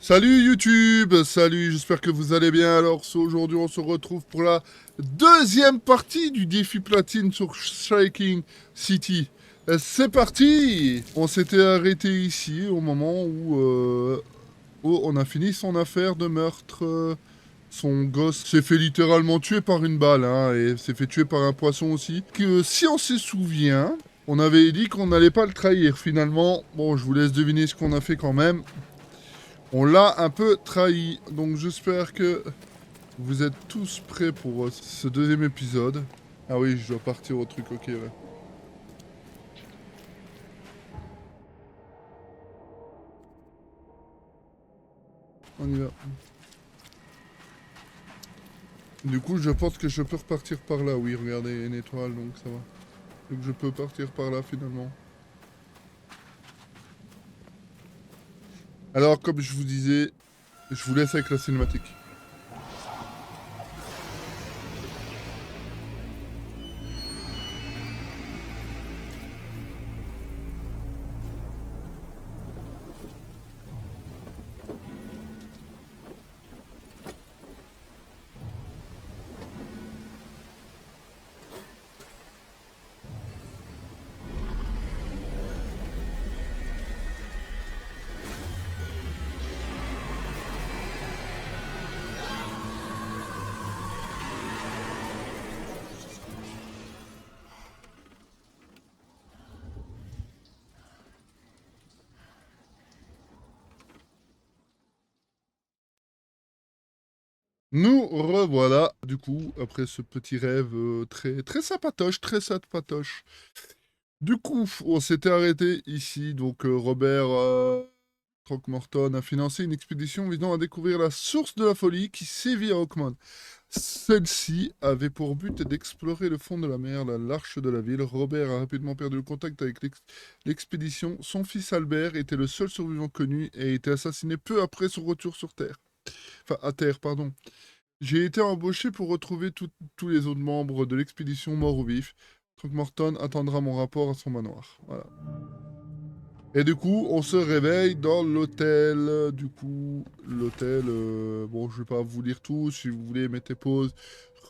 Salut YouTube, salut, j'espère que vous allez bien. Alors aujourd'hui on se retrouve pour la deuxième partie du défi platine sur Shaking City. C'est parti. On s'était arrêté ici au moment où on a fini son affaire de meurtre. Son gosse s'est fait littéralement tuer par une balle, hein, et s'est fait tuer par un poisson aussi. Que si on se souvient, on avait dit qu'on n'allait pas le trahir. Finalement, bon, je vous laisse deviner ce qu'on a fait quand même. On l'a un peu trahi, donc j'espère que vous êtes tous prêts pour ce deuxième épisode. Ah oui, je dois partir au truc, ok, ouais. On y va. Du coup, je pense que je peux repartir par là. Oui, regardez, une étoile, donc ça va. Donc je peux partir par là finalement. Alors, comme je vous disais, je vous laisse avec la cinématique. Nous revoilà, du coup, après ce petit rêve très sympatoche, très sympatoche. Du coup, on s'était arrêté ici, donc Robert Throckmorton a financé une expédition visant à découvrir la source de la folie qui sévit à Hawkman. Celle-ci avait pour but d'explorer le fond de la mer, l'arche de la ville. Robert a rapidement perdu le contact avec l'expédition. Son fils Albert était le seul survivant connu et a été assassiné peu après son retour sur Terre. Enfin, à Terre, pardon. J'ai été embauché pour retrouver tous les autres membres de l'expédition morts ou vifs. Throckmorton attendra mon rapport à son manoir. Voilà. Et du coup, on se réveille dans l'hôtel. Du coup, l'hôtel, bon, je vais pas vous lire tout. Si vous voulez, mettez pause,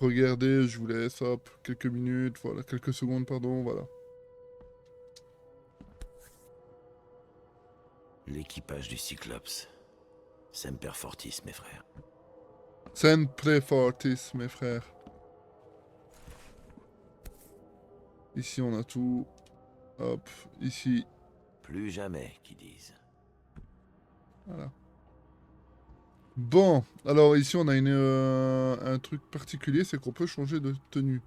regardez, je vous laisse, hop, quelques minutes, voilà, quelques secondes, pardon, voilà. L'équipage du Cyclops. Semper Fortis, mes frères. Sempre fortis, mes frères. Ici, on a tout. Hop, ici, Plus jamais, qui disent. voilà. Bon, alors ici, on a un truc particulier, c'est qu'on peut changer de tenue.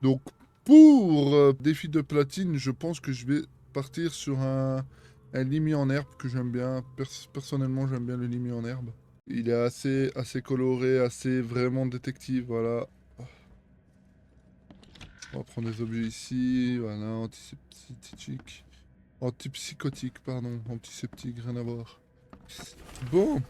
Donc, pour défi de platine, je pense que je vais partir sur un limi en herbe que j'aime bien. Personnellement, j'aime bien le limi en herbe. Il est assez coloré, assez vraiment détective, voilà. On va prendre des objets ici, voilà, antiseptique. Antipsychotique, pardon, antiseptique, rien à voir. Bon,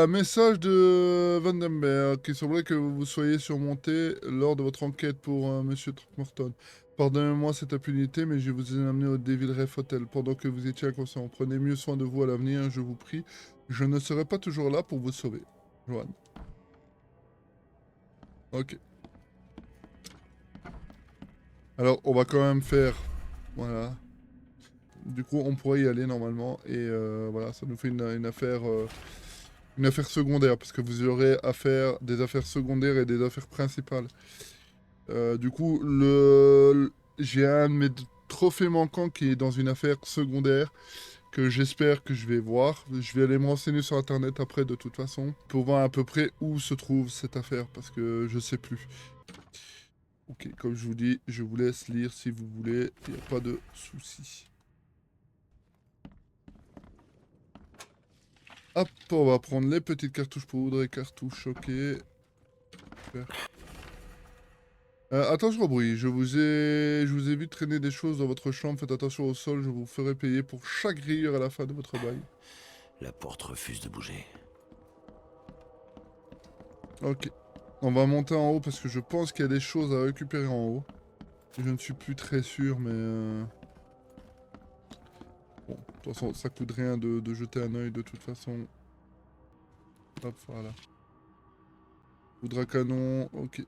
message de Vandenberg. Il semblerait que vous soyez surmonté lors de votre enquête pour Monsieur Throckmorton. Pardonnez-moi cette impunité, mais je vous ai amené au Devil Ref Hotel pendant que vous étiez inconscient. Prenez mieux soin de vous à l'avenir, je vous prie. Je ne serai pas toujours là pour vous sauver. Joanne. Ok. Alors, on va quand même faire... Voilà. Du coup, on pourrait y aller normalement. Et voilà, ça nous fait une affaire... une affaire secondaire, parce que vous aurez à faire des affaires secondaires et des affaires principales. Du coup, j'ai un de mes trophées manquants qui est dans une affaire secondaire que j'espère que je vais voir. Je vais aller me renseigner sur internet après de toute façon pour voir à peu près où se trouve cette affaire parce que je sais plus. Ok, comme je vous dis, je vous laisse lire si vous voulez, il n'y a pas de souci. Hop, on va prendre les petites cartouches poudre et cartouches, ok. Super. Attention au bruit, je vous ai vu traîner des choses dans votre chambre, faites attention au sol, je vous ferai payer pour chaque rayure à la fin de votre bail. La porte refuse de bouger. Ok, on va monter en haut parce que je pense qu'il y a des choses à récupérer en haut. Je ne suis plus très sûr, mais... Bon, de toute façon, ça coûte rien de jeter un œil de toute façon. Hop, voilà. Poudre à canon, ok.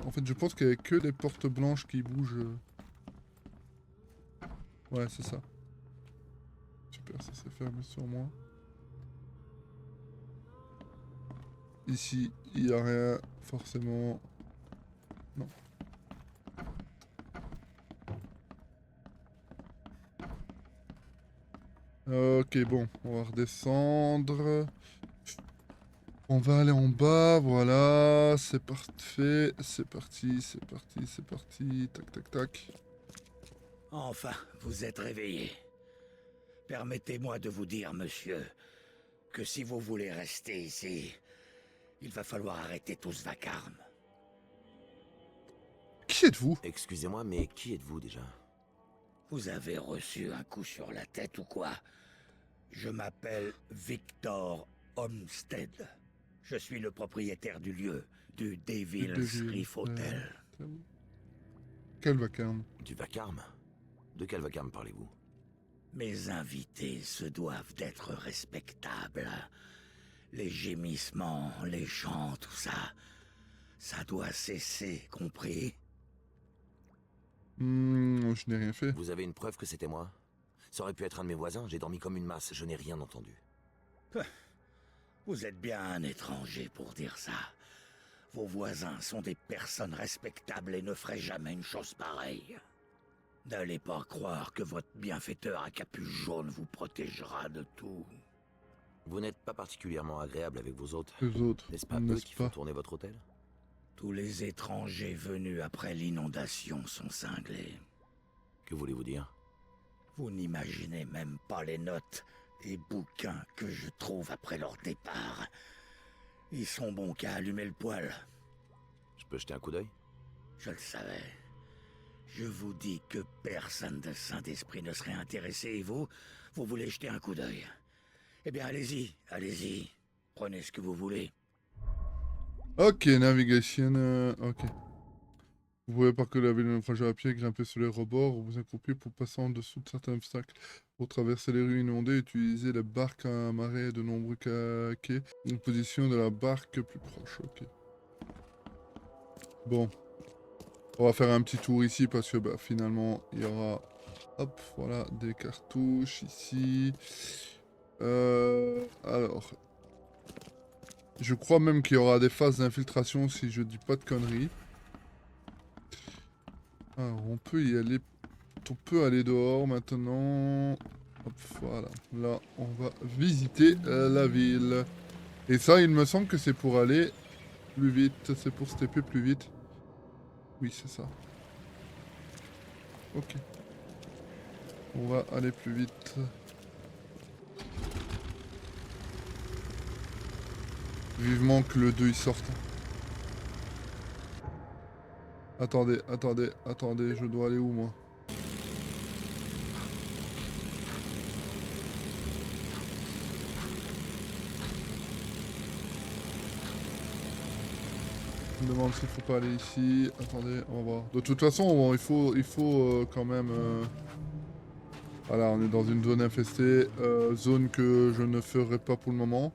En fait, je pense qu'il n'y a que les portes blanches qui bougent. Ouais, c'est ça. Super, ça s'est fermé sur moi. Ici, il n'y a rien, forcément. Non. Ok, bon, on va redescendre. On va aller en bas, voilà, c'est parfait, c'est parti, c'est parti, c'est parti, tac tac tac. Enfin, vous êtes réveillé. Permettez-moi de vous dire, monsieur, que si vous voulez rester ici, il va falloir arrêter tout ce vacarme. Qui êtes-vous? Excusez-moi, mais qui êtes-vous déjà? Vous avez reçu un coup sur la tête ou quoi? Je m'appelle Victor Olmsted. Je suis le propriétaire du lieu, du Devil's Reef Hotel. Quel vacarme? Du vacarme? De quel vacarme parlez-vous? Mes invités se doivent d'être respectables. Les gémissements, les chants, tout ça, ça doit cesser, compris? Je n'ai rien fait. Vous avez une preuve que c'était moi? Ça aurait pu être un de mes voisins, j'ai dormi comme une masse, je n'ai rien entendu. Vous êtes bien un étranger pour dire ça. Vos voisins sont des personnes respectables et ne feraient jamais une chose pareille. N'allez pas croire que votre bienfaiteur à capuche jaune vous protégera de tout. Vous n'êtes pas particulièrement agréable avec vos hôtes. Les autres, N'est-ce pas eux qui font tourner votre hôtel? Tous les étrangers venus après l'inondation sont cinglés. Que voulez-vous dire? Vous n'imaginez même pas les notes et bouquins que je trouve après leur départ. Ils sont bons qu'à allumer le poêle. Je peux jeter un coup d'œil? Je le savais. Je vous dis que personne de Saint-Esprit ne serait intéressé et vous voulez jeter un coup d'œil. Eh bien, allez-y, allez-y. Prenez ce que vous voulez. Ok, navigation, ok. Vous pouvez parcourir la ville de naufragés à pied, grimper sur les rebords, ou vous accroupir pour passer en dessous de certains obstacles. Pour traverser les rues inondées, utilisez la barque à marée et de nombreux quais. Une position de la barque plus proche, ok. Bon. On va faire un petit tour ici parce que bah, finalement, il y aura... Hop, voilà, des cartouches ici. Alors... Je crois même qu'il y aura des phases d'infiltration si je dis pas de conneries. Alors, on peut y aller. On peut aller dehors maintenant. Hop, voilà. Là, on va visiter la ville. Et ça, il me semble que c'est pour aller plus vite. C'est pour se taper plus vite. Oui, c'est ça. Ok. On va aller plus vite. Vivement que le 2 il sorte. Attendez, attendez, attendez. Je dois aller où, moi? Je me demande s'il faut pas aller ici. Attendez, on va voir. De toute façon, il faut quand même... Voilà, on est dans une zone infestée. Zone que je ne ferai pas pour le moment.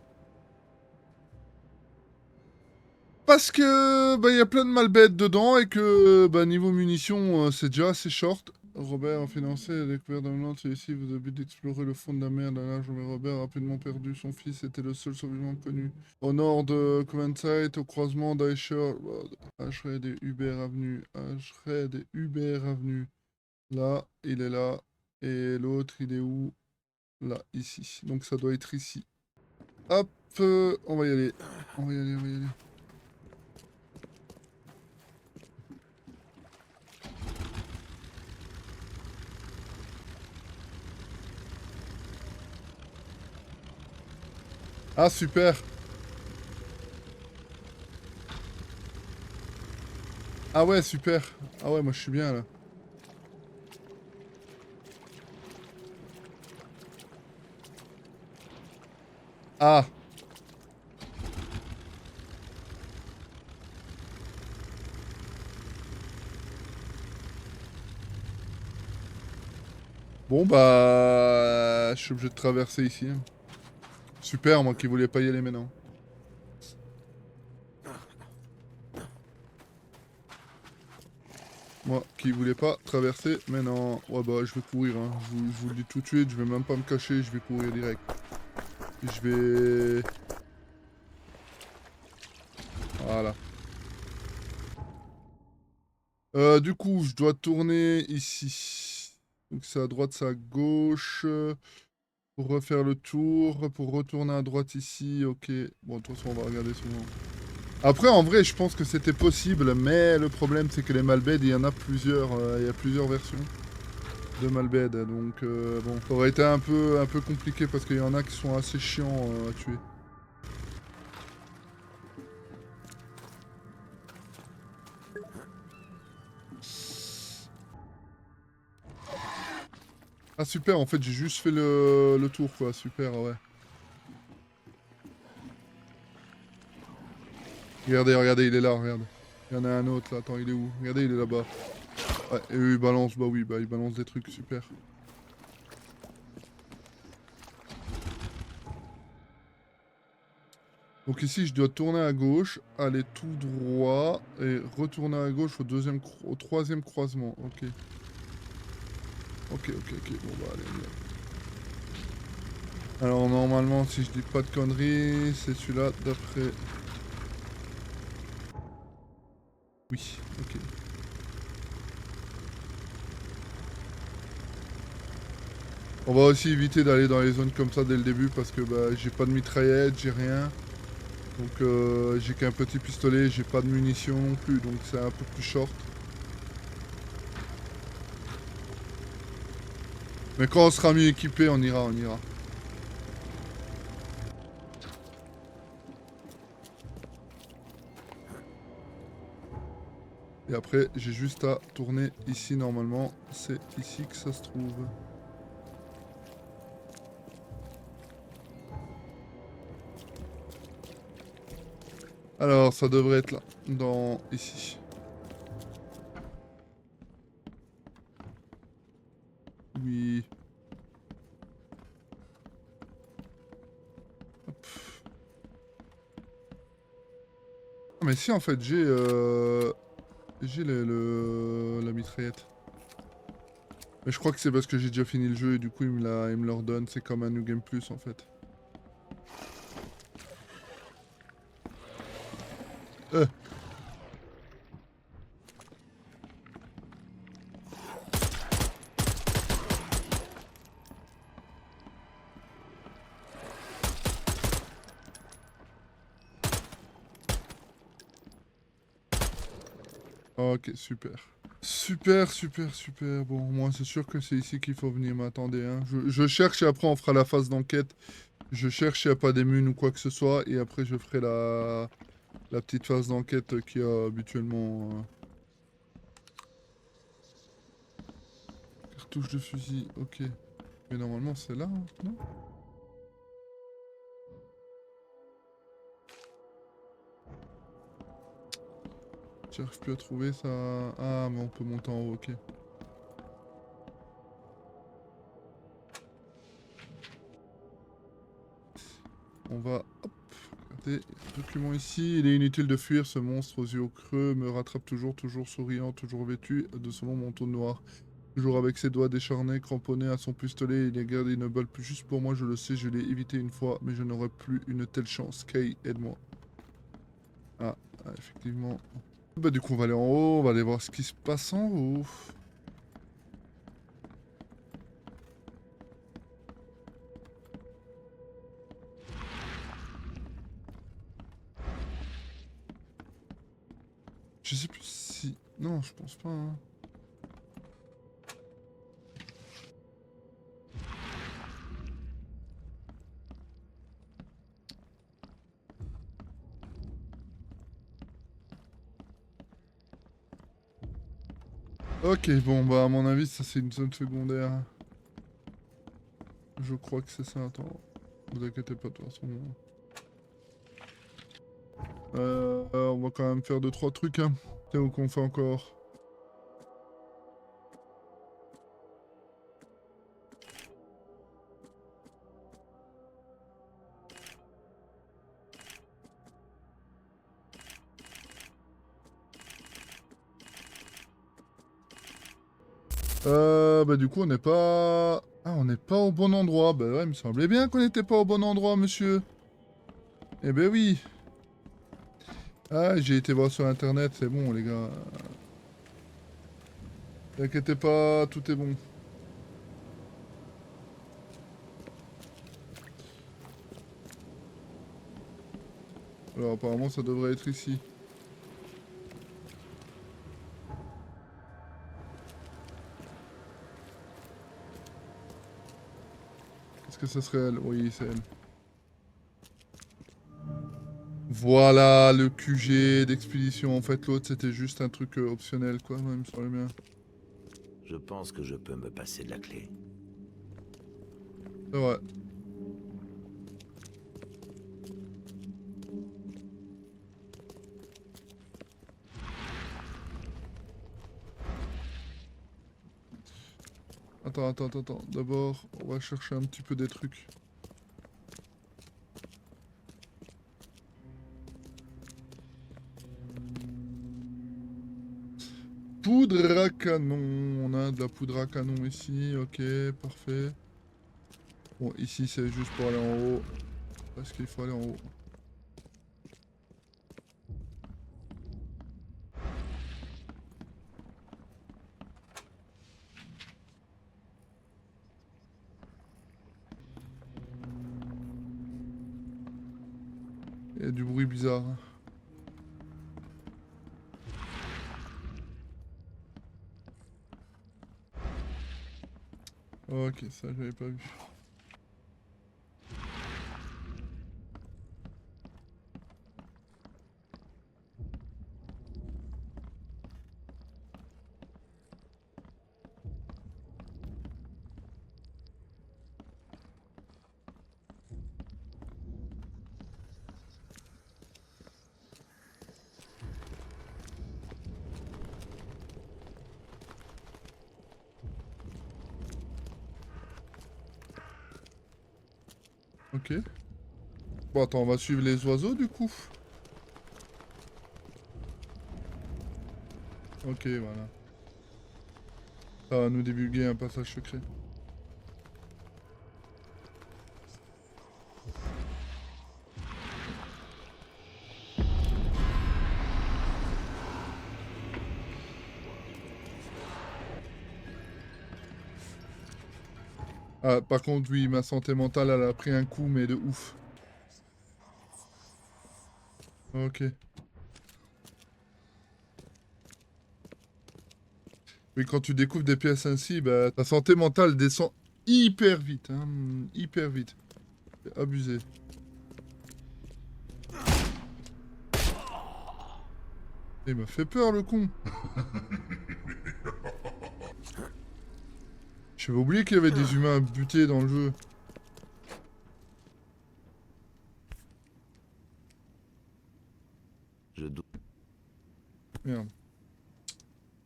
Parce que bah, y a plein de malbêtes dedans et que bah, niveau munitions, c'est déjà assez short. Robert a financé la découverte d'un land. Celui-ci vous a but d'explorer le fond de la mer d'un large, mais Robert a rapidement perdu son fils. C'était le seul survivant connu. Au nord de Coventry, au croisement d'Aisher Road, Ashred et Hubert Avenue. Ashred et Hubert Avenue. Là, il est là. Et l'autre, il est où? Là, ici. Donc ça doit être ici. Hop, on va y aller. On va y aller, on va y aller. Ah, super. Ah ouais, super. Ah ouais, moi je suis bien là. Ah. Bon bah... Je suis obligé de traverser ici. Hein. Super, moi qui voulais pas y aller maintenant. Moi qui voulais pas traverser, mais non. Ouais bah je vais courir, hein. Je vous le dis tout de suite, je vais même pas me cacher, je vais courir direct. Je vais... Voilà. Du coup, je dois tourner ici. Donc c'est à droite, c'est à gauche. Pour refaire le tour, pour retourner à droite ici, ok. Bon, de toute façon, on va regarder souvent. Après, en vrai, je pense que c'était possible, mais le problème, c'est que les Malbed, il y en a plusieurs. Il y a plusieurs versions de Malbed, donc bon, ça aurait été un peu compliqué parce qu'il y en a qui sont assez chiants à tuer. Ah super, en fait, j'ai juste fait le tour, quoi. Super, ouais. Regardez, regardez, il est là, regarde. Il y en a un autre, là. Attends, il est où? Regardez, il est là-bas. Ouais, et eux, ils balancent, bah oui, bah ils balancent des trucs, super. Donc ici, je dois tourner à gauche, aller tout droit et retourner à gauche au troisième croisement. Ok. Ok, ok, ok. Bon, bah allez, on y va. Alors normalement, si je dis pas de conneries, c'est celui-là d'après... Oui, ok. On va aussi éviter d'aller dans les zones comme ça dès le début parce que bah, j'ai pas de mitraillette, j'ai rien. Donc j'ai qu'un petit pistolet, j'ai pas de munitions non plus, donc c'est un peu plus short. Mais quand on sera mieux équipé, on ira, on ira. Et après, j'ai juste à tourner ici normalement. C'est ici que ça se trouve. Alors, ça devrait être là. Dans... ici. Oui. Hop. Ah, mais si, en fait, j'ai... j'ai la mitraillette. Mais je crois que c'est parce que j'ai déjà fini le jeu et du coup, il me le redonne. C'est comme un New Game Plus, en fait. Euh. Ok, super. Super, super, super. Bon, moi, c'est sûr que c'est ici qu'il faut venir. M'attendez, hein. Je cherche et après, on fera la phase d'enquête. Je cherche s'il n'y a pas des munes ou quoi que ce soit. Et après, je ferai la petite phase d'enquête qu'il y a habituellement. Cartouche de fusil, ok. Mais normalement, c'est là, hein, non? J'arrive plus à trouver ça. Ah, mais on peut monter en haut, ok. On va... Hop, regardez, document ici. Il est inutile de fuir, ce monstre aux yeux creux me rattrape toujours, toujours souriant, toujours vêtu de son long manteau noir. Toujours avec ses doigts décharnés, cramponnés à son pistolet, il a gardé une balle plus juste pour moi, je le sais, je l'ai évité une fois, mais je n'aurai plus une telle chance. Kay, aide-moi. Ah, effectivement. Bah du coup on va aller en haut, on va aller voir ce qui se passe en haut. Je sais plus si... Non, je pense pas, hein. Ok, bon, bah à mon avis, ça c'est une zone secondaire. Je crois que c'est ça, attends. Vous inquiétez pas, de toute façon. On va quand même faire 2-3 trucs, hein. Tiens, où qu'on fait encore. Bah du coup on n'est pas... Ah, on n'est pas au bon endroit. Bah ouais, il me semblait bien qu'on n'était pas au bon endroit, monsieur. Eh ben oui. Ah, j'ai été voir sur internet, c'est bon les gars. T'inquiétez pas, tout est bon. Alors apparemment ça devrait être ici. Est-ce que ça serait elle? Oui, c'est elle. Voilà le QG d'expédition. En fait, l'autre c'était juste un truc optionnel, quoi. Ouais, il me semblait bien. Je pense que je peux me passer de la clé. C'est vrai. Attends. D'abord, on va chercher un petit peu des trucs. Poudre à canon. On a de la poudre à canon ici. Ok, parfait. Bon, ici c'est juste pour aller en haut. Parce qu'il faut aller en haut. Il y a du bruit bizarre. Ok, ça j'avais pas vu. Ok. Bon, attends, on va suivre les oiseaux du coup. Ok, voilà. Ça va nous divulguer un passage secret. Ah, par contre, oui, ma santé mentale, elle a pris un coup, mais de ouf. Ok. Mais quand tu découvres des pièces ainsi, bah, ta santé mentale descend hyper vite, hein, hyper vite. C'est abusé. Il m'a fait peur, le con. J'avais oublié qu'il y avait des humains à buter dans le jeu. Je doute, Merde.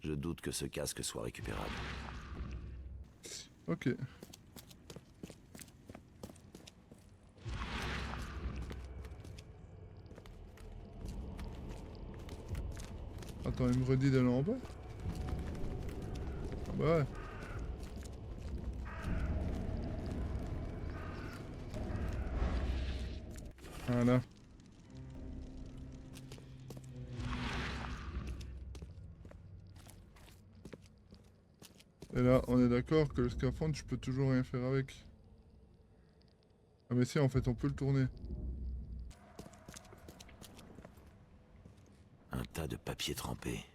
je doute que ce casque soit récupérable. Ok. Attends, il me redit d'aller en bas? Ah bah ouais. Voilà. Et là, on est d'accord que le scaphandre, tu peux toujours rien faire avec. Ah mais si, en fait, on peut le tourner. Un tas de papier trempé.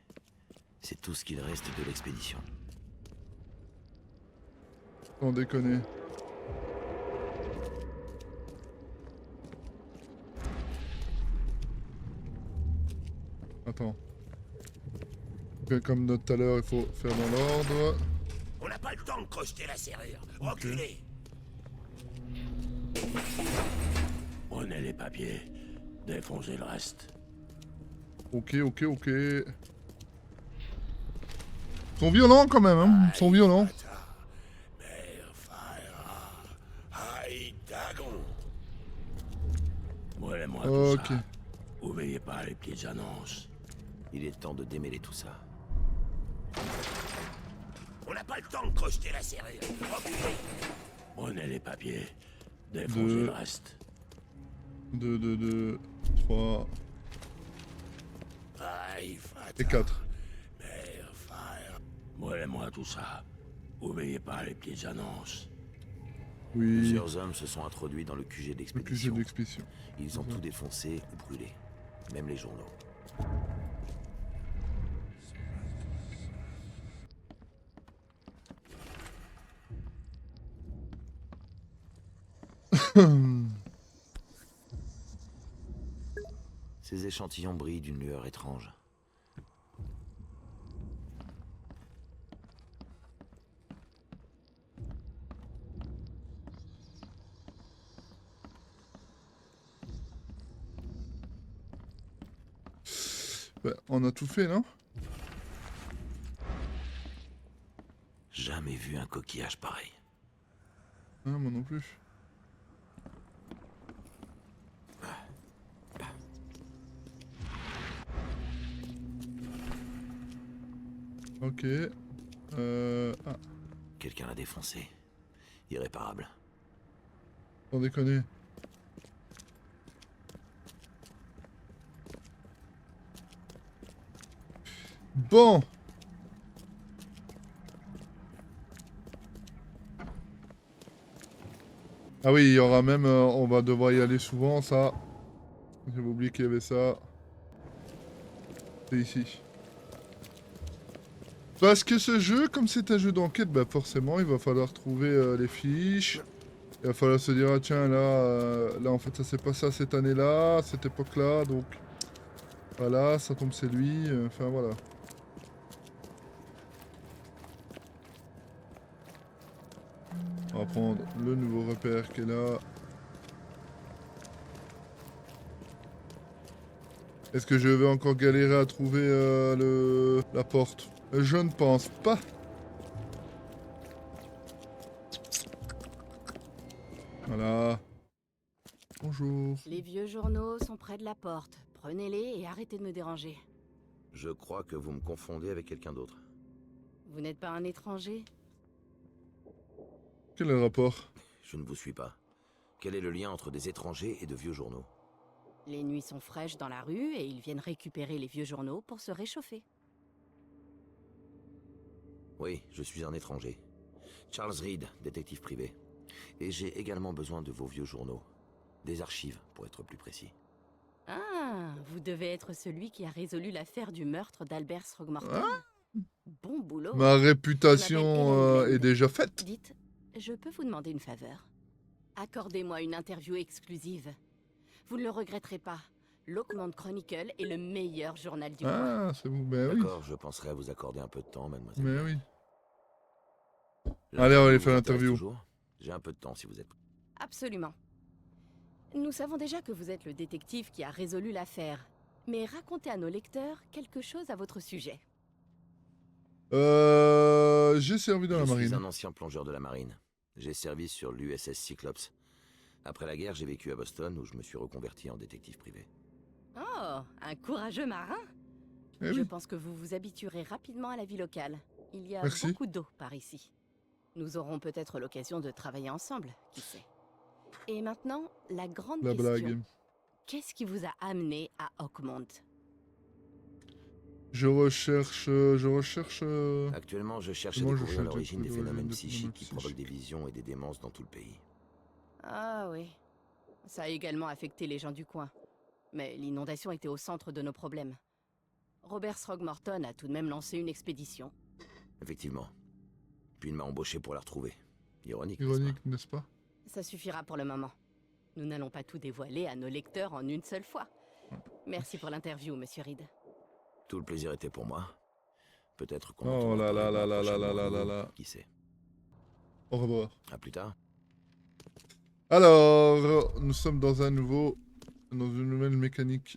C'est tout ce qu'il reste de l'expédition. Sans déconner. Attends. Comme notre tout à l'heure, il faut faire dans l'ordre. On n'a pas le temps de crocheter la serrure. Reculez. Prenez les papiers. Défoncez le reste. Ok. Ils sont violents quand même, hein. Ils sont violents. Ok. Oubliez pas les petites annonces. Il est temps de démêler tout ça. On n'a pas pas le temps de crocheter la serrure. Occupez. Prenez les papiers. Défoncez le reste. 2, 3 et 4. Mère, frère. Moi tout ça. Oubliez pas les petites annonces. Oui. Plusieurs hommes se sont introduits dans le QG Le d'expédition. QG d'expédition. Ils ont tout défoncé ou brûlé. Même les journaux. Ces échantillons brillent d'une lueur étrange. Ouais, on a tout fait, non? Jamais vu un coquillage pareil. Ah, moi non plus. Ok. Ah, Quelqu'un l'a défoncé. Irréparable. sans déconner. Bon. Ah oui, il y aura même... on va devoir y aller souvent, ça. J'avais oublié qu'il y avait ça. C'est ici. Parce que ce jeu, comme c'est un jeu d'enquête, bah forcément, il va falloir trouver les fiches. Il va falloir se dire, ah tiens, là en fait, ça s'est passé à cette année-là, à cette époque-là, donc... Voilà, ça tombe, c'est lui, enfin voilà. On va prendre le nouveau repère qui est là. Est-ce que je vais encore galérer à trouver la porte? Je ne pense pas. Voilà. Bonjour. Les vieux journaux sont près de la porte. Prenez-les et arrêtez de me déranger. Je crois que vous me confondez avec quelqu'un d'autre. Vous n'êtes pas un étranger? Quel est le rapport? Je ne vous suis pas. Quel est le lien entre des étrangers et de vieux journaux? Les nuits sont fraîches dans la rue et ils viennent récupérer les vieux journaux pour se réchauffer. Oui, je suis un étranger. Charles Reed, détective privé. Et j'ai également besoin de vos vieux journaux. Des archives, pour être plus précis. Ah, vous devez être celui qui a résolu l'affaire du meurtre d'Albert Throgmorton. Ah. Bon boulot. Ma réputation Helen Glenn. est déjà faite. Dites, je peux vous demander une faveur? Accordez-moi une interview exclusive. Vous ne le regretterez pas. L'Oakmont Chronicle est le meilleur journal du coin. Ah, c'est vous, ben oui. D'accord, je penserai à vous accorder un peu de temps, mademoiselle. Mais oui. L'interview Allez, on va aller vous faire intéresse l'interview. toujours? J'ai un peu de temps si vous êtes prêt. Absolument. Nous savons déjà que vous êtes le détective qui a résolu l'affaire. Mais racontez à nos lecteurs quelque chose à votre sujet. J'ai servi dans la Je marine. suis un ancien plongeur de la marine. J'ai servi sur l'USS Cyclops. Après la guerre, j'ai vécu à Boston où je me suis reconverti en détective privé. Oh, un courageux marin. Eh Je oui. pense que vous vous habituerez rapidement à la vie locale. Il y a Merci. beaucoup d'eau par ici. Nous aurons peut-être l'occasion de travailler ensemble, qui sait. Et maintenant, la grande La question. blague. Qu'est-ce qui vous a amené à Oakmont? Je recherche... Actuellement, je cherche à Moi, je découvrir cherche l'origine des l'origine phénomènes des psychiques qui phénomènes provoquent des visions et des démences dans tout le pays. Ah oui. Ça a également affecté les gens du coin. Mais l'inondation était au centre de nos problèmes. Robert Throgmorton a tout de même lancé une expédition. Effectivement. Puis il m'a embauché pour la retrouver. Ironique, n'est-ce pas? Ironique, n'est-ce pas? Ça suffira pour le moment. Nous n'allons pas tout dévoiler à nos lecteurs en une seule fois. Merci pour l'interview, monsieur Reed. Tout le plaisir était pour moi. Peut-être qu'on Oh entendra là parler là de là ma là prochaine là là rencontre, là. Qui sait. Au revoir. À plus tard. Alors, nous sommes dans un nouveau... Dans une nouvelle mécanique.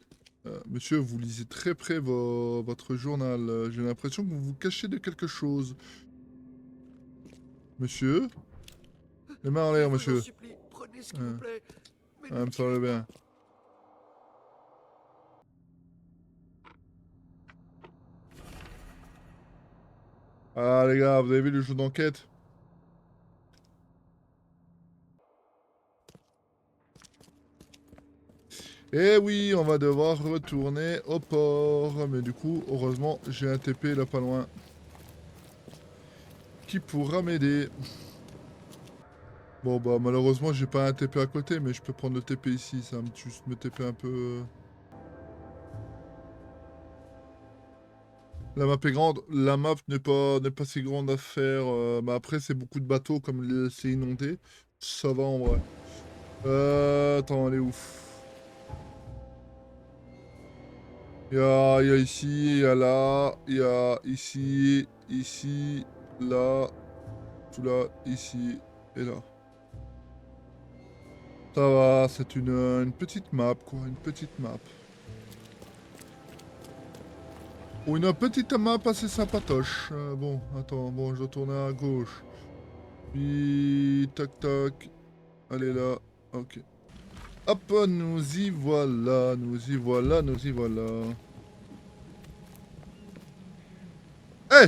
Monsieur, vous lisez très près votre journal. J'ai l'impression que vous vous cachez de quelque chose. Monsieur? Les mains en l'air, monsieur. Prenez ce qu'il vous plaît. Ah, me semble bien. Ah les gars, vous avez vu le jeu d'enquête? Eh oui, on va devoir retourner au port. Mais du coup, heureusement, j'ai un TP là pas loin. Qui pourra m'aider? Bon bah malheureusement j'ai pas un TP à côté, mais je peux prendre le TP ici, ça va juste me TP un peu. La map est grande, la map n'est pas si grande à faire. Mais après c'est beaucoup de bateaux comme c'est inondé. Ça va en vrai. Attends, elle est ouf. Il y a ici, il y a là, il y a ici, ici, là, tout là, ici et là. Ça va, c'est une petite map quoi, une petite map. Ou une petite map assez sympatoche. Bon, attends, bon, je dois tourner à gauche. Puis, tac tac. Allez là, ok. Hop, nous y voilà, nous y voilà, nous y voilà. Hé!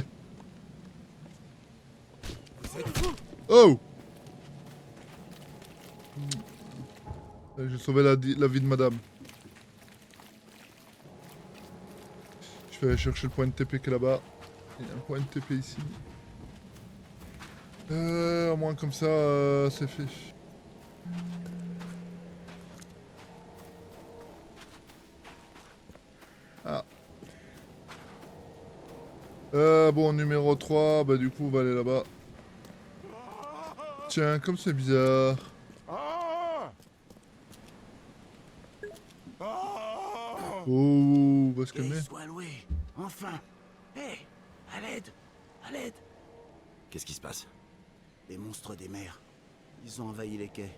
Oh! J'ai sauvé la vie de madame. Je vais aller chercher le point de TP qui est là-bas. Il y a un point de TP ici. Au moins comme ça, c'est fait. Ah. Bon, numéro 3, bah du coup, on va aller là-bas. Tiens, comme c'est bizarre. Oh, on va se calmer. Sois loué, enfin. Hé, à l'aide, à l'aide. Qu'est-ce qui se passe? Les monstres des mers. Ils ont envahi les quais.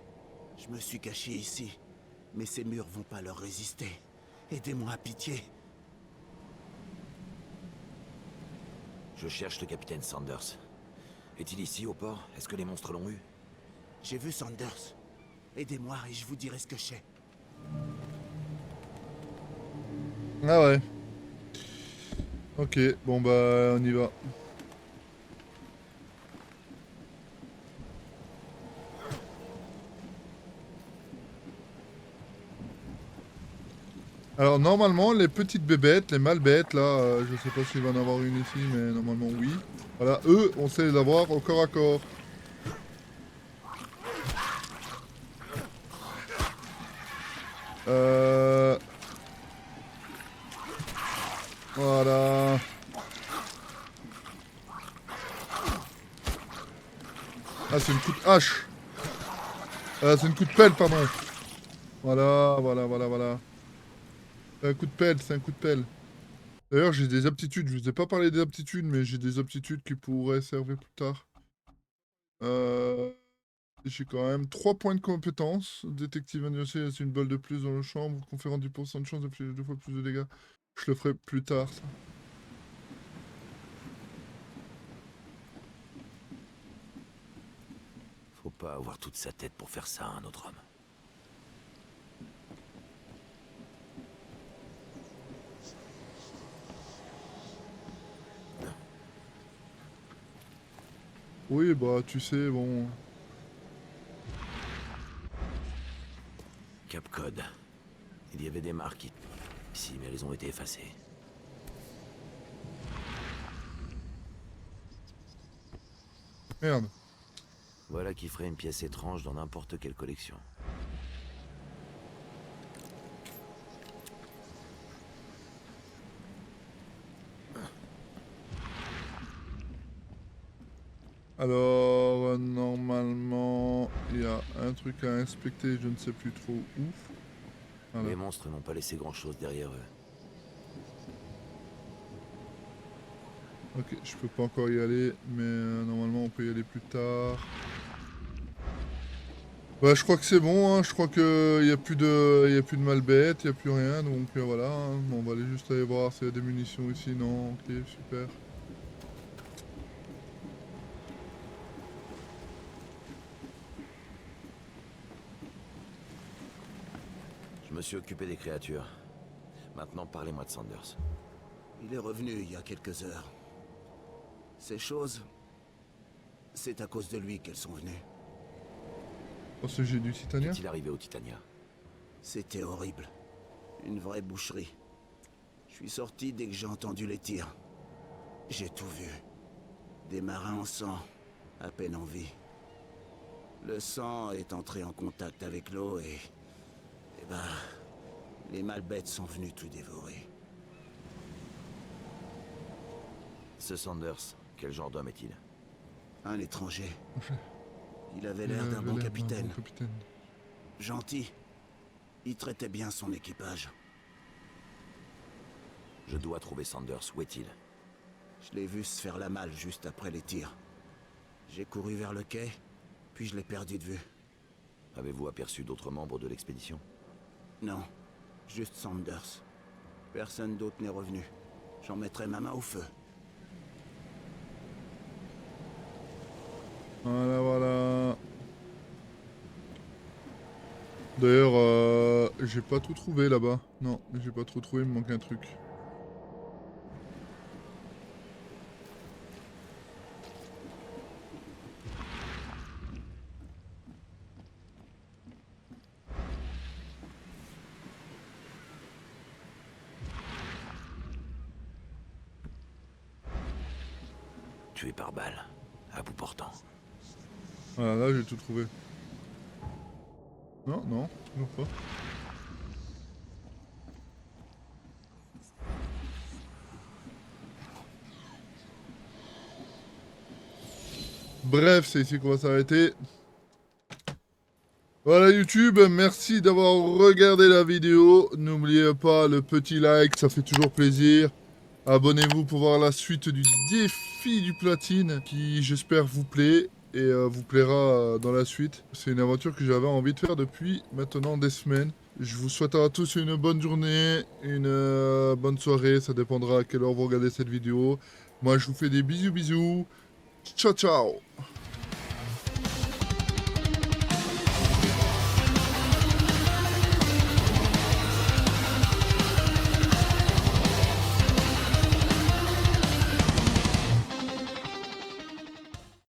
Je me suis caché ici. Mais ces murs vont pas leur résister. Aidez-moi à pitié. Je cherche le capitaine Sanders. Est-il ici au port? Est-ce que les monstres l'ont eu? J'ai vu Sanders. Aidez-moi et je vous dirai ce que je sais. Ah ouais. Ok, bon bah on y va. Alors normalement les petites bébêtes, les mâles bêtes là, je sais pas s'il va en avoir une ici, mais normalement oui. Voilà, eux on sait les avoir au corps à corps. Voilà. Ah c'est une coup de hache. C'est une coup de pelle pardon. Voilà, voilà, voilà, voilà. C'est un coup de pelle, c'est un coup de pelle. D'ailleurs j'ai des aptitudes, je vous ai pas parlé des aptitudes, mais j'ai des aptitudes qui pourraient servir plus tard. J'ai quand même 3 points de compétence. Détective annoncé, c'est une balle de plus dans le chambre, conférant 10% de chance de plus 2 fois plus de dégâts. Je le ferai plus tard, ça. Faut pas avoir toute sa tête pour faire ça à un autre homme. Oui, bah tu sais, bon... Cap Code. Il y avait des marques ici, mais elles ont été effacées. Merde. Voilà qui ferait une pièce étrange dans n'importe quelle collection. Alors, normalement, il y a un truc à inspecter, je ne sais plus trop où. Voilà. Les monstres n'ont pas laissé grand-chose derrière eux. Ok, je peux pas encore y aller, mais normalement on peut y aller plus tard. Bah je crois que c'est bon, hein. Je crois que y a plus de malbêtes, y a plus rien, donc voilà. Hein. Bon, on va aller juste aller voir s'il y a des munitions ici. Non, ok, super. Je me suis occupé des créatures. Maintenant, parlez-moi de Sanders. Il est revenu il y a quelques heures. Ces choses... C'est à cause de lui qu'elles sont venues. Oh, ce jet du Titania. Qu'est-il arrivé au Titania? C'était horrible. Une vraie boucherie. Je suis sorti dès que j'ai entendu les tirs. J'ai tout vu. Des marins en sang, à peine en vie. Le sang est entré en contact avec l'eau et ben... Les malbêtes sont venus tout dévorer. Ce Sanders, quel genre d'homme est-il? Un étranger. Il avait l'air d'un bon capitaine. capitaine. Gentil. Il traitait bien son équipage. Je dois trouver Sanders. Où est-il? Je l'ai vu se faire la malle juste après les tirs. J'ai couru vers le quai, puis je l'ai perdu de vue. Avez-vous aperçu d'autres membres de l'expédition? Non, juste Sanders. Personne d'autre n'est revenu. J'en mettrai ma main au feu. Voilà, voilà. D'ailleurs, j'ai pas tout trouvé là-bas. Non, j'ai pas trop trouvé, il me manque un truc. Tué par balle, à bout portant. Voilà, là j'ai tout trouvé. Non, non, toujours pas. Bref, c'est ici qu'on va s'arrêter. Voilà YouTube, merci d'avoir regardé la vidéo. N'oubliez pas le petit like, ça fait toujours plaisir. Abonnez-vous pour voir la suite du défi du platine qui j'espère vous plaît et vous plaira dans la suite. C'est une aventure que j'avais envie de faire depuis maintenant des semaines. Je vous souhaite à tous une bonne journée, une bonne soirée, ça dépendra à quelle heure vous regardez cette vidéo. Moi je vous fais des bisous bisous. Ciao ciao.